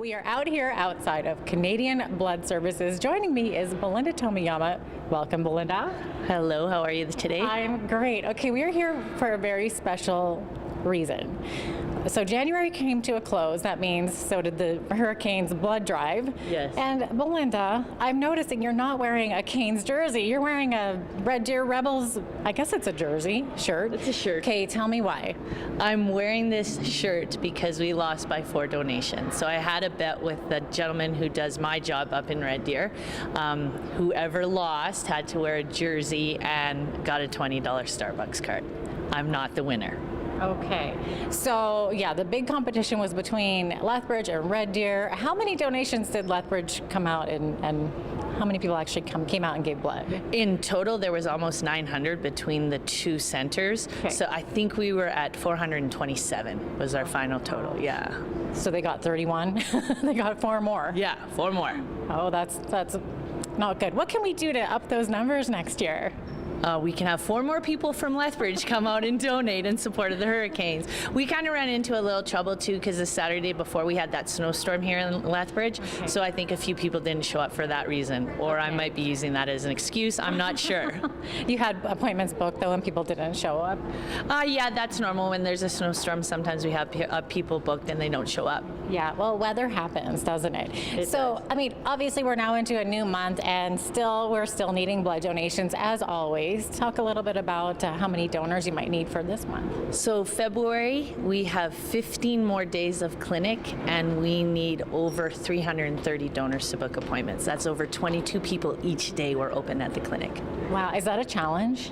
We are out here outside of Canadian Blood Services. Joining me is Belinda Tomiyama. Welcome, Belinda. Hello, how are you today? I'm great. Okay, we are here for a very special reason. So January came to a close. That means so did the Hurricanes blood drive. Yes. And Belinda, I'm noticing you're not wearing a Canes jersey. You're wearing a Red Deer Rebels, I guess it's a jersey, shirt. It's a shirt. Okay, tell me why. I'm wearing this shirt because we lost by 4 donations. So I had a bet with the gentleman who does my job up in Red Deer. Whoever lost had to wear a jersey and got a $20 Starbucks card. I'm not the winner. Okay, so yeah, the big competition was between Lethbridge and Red Deer. How many donations did Lethbridge come out and how many people actually came out and gave blood? In total, there was almost 900 between the two centers. Okay. So I think we were at 427 was our final total, yeah. So they got 31, they got 4 more. Yeah, 4 more. Oh, that's not good. What can we do to up those numbers next year? We can have 4 more people from Lethbridge come out and donate in support of the Hurricanes. We kind of ran into a little trouble too because the Saturday before we had that snowstorm here in Lethbridge. Okay. So I think a few people didn't show up for that reason, or I might be using that as an excuse. I'm not sure. You had appointments booked though and people didn't show up? Yeah, that's normal. When there's a snowstorm, sometimes we have people booked and they don't show up. Yeah, well, weather happens, doesn't it? It so, does. I mean, obviously we're now into a new month and we're still needing blood donations as always. Talk a little bit about how many donors you might need for this month. So February, we have 15 more days of clinic and we need over 330 donors to book appointments. That's over 22 people each day we're open at the clinic. Wow, is that a challenge?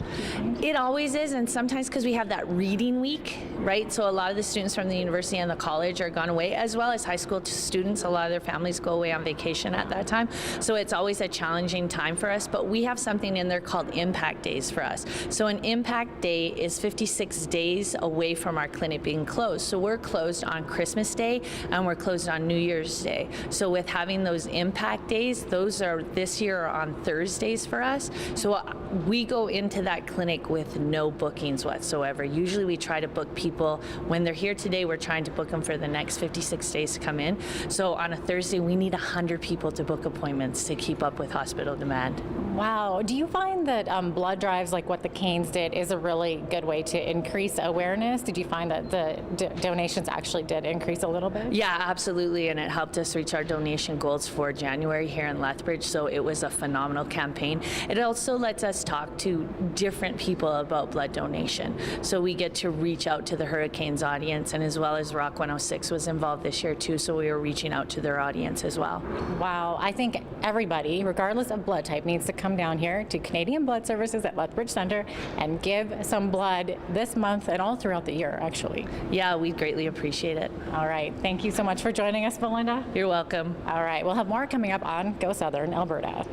It always is, and sometimes because we have that reading week, right? So a lot of the students from the university and the college are gone away, as well as high school students. A lot of their families go away on vacation at that time. So it's always a challenging time for us, but we have something in there called impact days for us. So an impact day is 56 days away from our clinic being closed. So we're closed on Christmas Day and we're closed on New Year's Day. So with having those impact days, those are this year are on Thursdays for us. So we go into that clinic with no bookings whatsoever. Usually we try to book people when they're here today, we're trying to book them for the next 56 days to come in. So on a Thursday, we need 100 people to book appointments to keep up with hospital demand. Wow. Do you find that blood drives like what the Canes did is a really good way to increase awareness? Did you find that the donations actually did increase a little bit? Yeah, absolutely, and it helped us reach our donation goals for January here in Lethbridge, so it was a phenomenal campaign. It also lets us talk to different people about blood donation, so we get to reach out to the Hurricanes audience, and as well as Rock 106 was involved this year too, so we were reaching out to their audience as well. Wow, I think everybody, regardless of blood type, needs to come down here to Canadian Blood Services at Lethbridge Center and give some blood this month and all throughout the year, actually. Yeah, we'd greatly appreciate it. All right, thank you so much for joining us, Belinda. You're welcome. All right, we'll have more coming up on Go Southern Alberta.